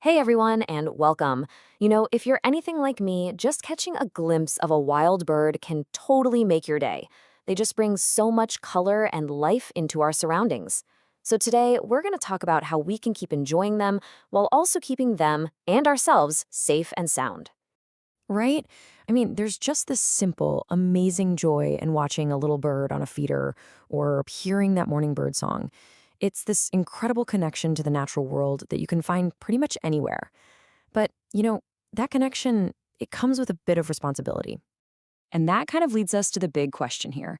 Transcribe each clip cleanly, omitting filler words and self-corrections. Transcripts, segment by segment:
Hey everyone, and welcome. If you're anything like me, just catching a glimpse of a wild bird can totally make your day. They just bring so much color and life into our surroundings. So today, we're going to talk about how we can keep enjoying them while also keeping them and ourselves safe and sound. Right? I mean, there's just this simple, amazing joy in watching a little bird on a feeder or hearing that morning bird song. It's this incredible connection to the natural world that you can find pretty much anywhere. But, that connection, it comes with a bit of responsibility. And that kind of leads us to the big question here.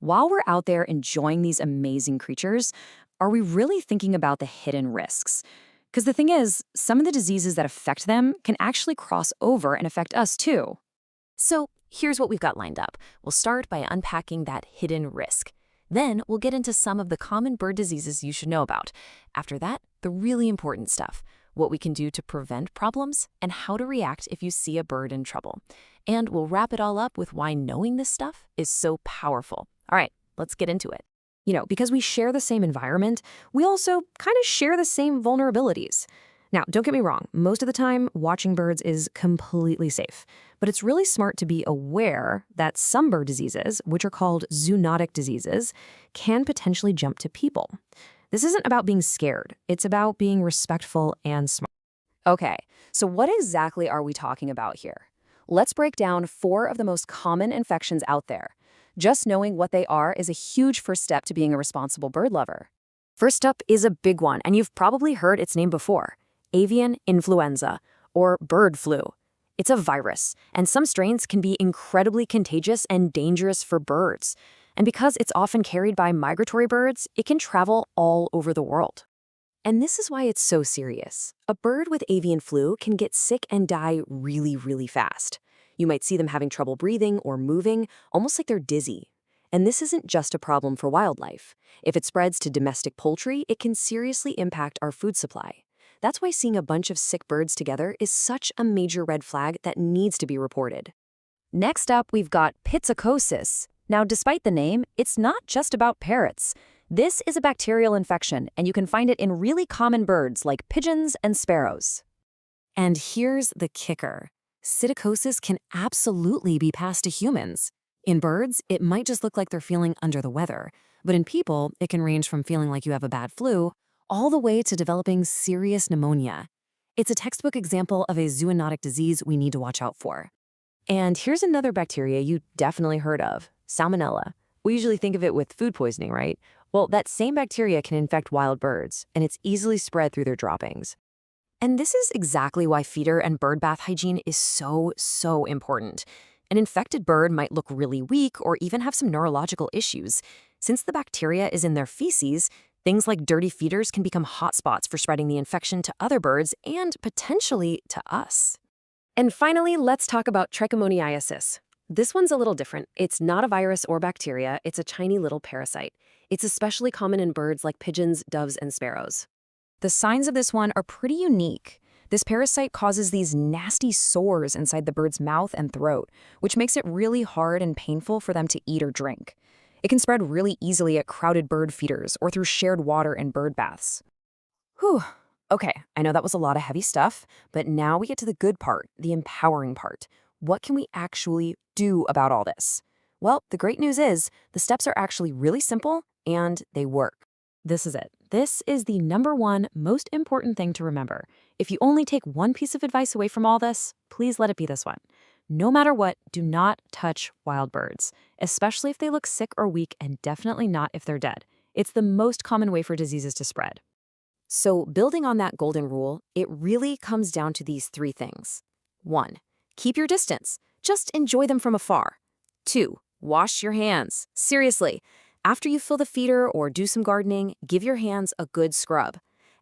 While we're out there enjoying these amazing creatures, are we really thinking about the hidden risks? Because the thing is, some of the diseases that affect them can actually cross over and affect us too. So here's what we've got lined up. We'll start by unpacking that hidden risk. Then we'll get into some of the common bird diseases you should know about. After that, the really important stuff, what we can do to prevent problems and how to react if you see a bird in trouble. And we'll wrap it all up with why knowing this stuff is so powerful. All right, let's get into it. Because we share the same environment, we also kind of share the same vulnerabilities. Now, don't get me wrong, most of the time, watching birds is completely safe. But it's really smart to be aware that some bird diseases, which are called zoonotic diseases, can potentially jump to people. This isn't about being scared, it's about being respectful and smart. Okay, so what exactly are we talking about here? Let's break down 4 of the most common infections out there. Just knowing what they are is a huge first step to being a responsible bird lover. First up is a big one, and you've probably heard its name before: avian influenza, or bird flu. It's a virus, and some strains can be incredibly contagious and dangerous for birds. And because it's often carried by migratory birds, it can travel all over the world. And this is why it's so serious. A bird with avian flu can get sick and die really, really fast. You might see them having trouble breathing or moving, almost like they're dizzy. And this isn't just a problem for wildlife. If it spreads to domestic poultry, it can seriously impact our food supply. That's why seeing a bunch of sick birds together is such a major red flag that needs to be reported. Next up, we've got psittacosis. Now, despite the name, it's not just about parrots. This is a bacterial infection, and you can find it in really common birds like pigeons and sparrows. And here's the kicker. Psittacosis can absolutely be passed to humans. In birds, it might just look like they're feeling under the weather, but in people, it can range from feeling like you have a bad flu all the way to developing serious pneumonia. It's a textbook example of a zoonotic disease we need to watch out for. And here's another bacteria you definitely heard of: salmonella. We usually think of it with food poisoning, right? Well, that same bacteria can infect wild birds, and it's easily spread through their droppings. And this is exactly why feeder and bird bath hygiene is so important. An infected bird might look really weak or even have some neurological issues. Since the bacteria is in their feces, things like dirty feeders can become hotspots for spreading the infection to other birds and potentially to us. And finally, let's talk about trichomoniasis. This one's a little different. It's not a virus or bacteria, it's a tiny little parasite. It's especially common in birds like pigeons, doves, and sparrows. The signs of this one are pretty unique. This parasite causes these nasty sores inside the bird's mouth and throat, which makes it really hard and painful for them to eat or drink. It can spread really easily at crowded bird feeders or through shared water in bird baths. Whew. Okay, I know that was a lot of heavy stuff, but now we get to the good part, the empowering part. What can we actually do about all this? Well, the great news is the steps are actually really simple and they work. This is it. This is the number one most important thing to remember. If you only take one piece of advice away from all this, please let it be this one. No matter what, do not touch wild birds, especially if they look sick or weak, and definitely not if they're dead. It's the most common way for diseases to spread. So, building on that golden rule, it really comes down to these 3 things. 1. Keep your distance. Just enjoy them from afar. 2. Wash your hands. Seriously. After you fill the feeder or do some gardening, give your hands a good scrub.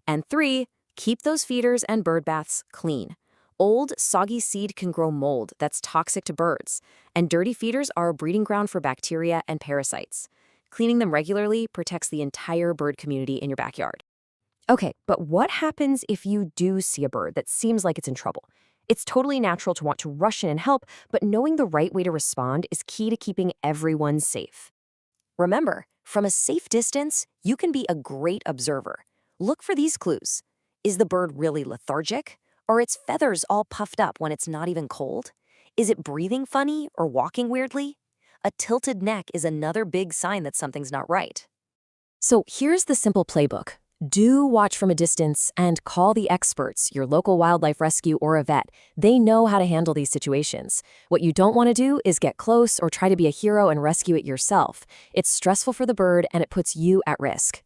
And 3, keep those feeders and bird baths clean. Old, soggy seed can grow mold that's toxic to birds, and dirty feeders are a breeding ground for bacteria and parasites. Cleaning them regularly protects the entire bird community in your backyard. Okay, but what happens if you do see a bird that seems like it's in trouble? It's totally natural to want to rush in and help, but knowing the right way to respond is key to keeping everyone safe. Remember, from a safe distance, you can be a great observer. Look for these clues. Is the bird really lethargic? Are its feathers all puffed up when it's not even cold? Is it breathing funny or walking weirdly? A tilted neck is another big sign that something's not right. So here's the simple playbook. Do watch from a distance and call the experts, your local wildlife rescue or a vet. They know how to handle these situations. What you don't want to do is get close or try to be a hero and rescue it yourself. It's stressful for the bird and it puts you at risk.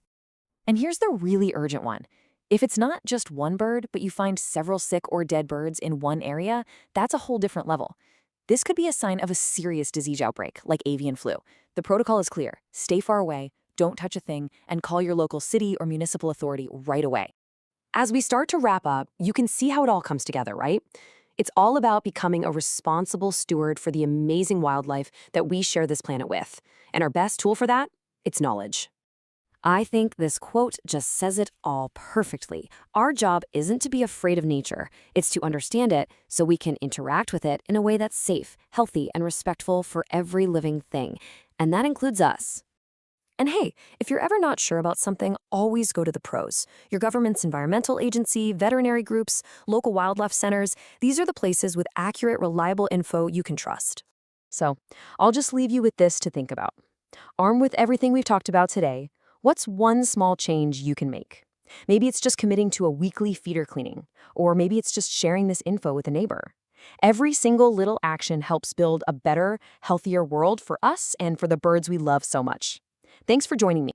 And here's the really urgent one. If it's not just one bird, but you find several sick or dead birds in one area, that's a whole different level. This could be a sign of a serious disease outbreak, like avian flu. The protocol is clear. Stay far away, don't touch a thing, and call your local city or municipal authority right away. As we start to wrap up, you can see how it all comes together, right? It's all about becoming a responsible steward for the amazing wildlife that we share this planet with. And our best tool for that? It's knowledge. I think this quote just says it all perfectly. Our job isn't to be afraid of nature. It's to understand it so we can interact with it in a way that's safe, healthy, and respectful for every living thing. And that includes us. And hey, if you're ever not sure about something, always go to the pros. Your government's environmental agency, veterinary groups, local wildlife centers, these are the places with accurate, reliable info you can trust. So, I'll just leave you with this to think about. Armed with everything we've talked about today, what's one small change you can make? Maybe it's just committing to a weekly feeder cleaning, or maybe it's just sharing this info with a neighbor. Every single little action helps build a better, healthier world for us and for the birds we love so much. Thanks for joining me.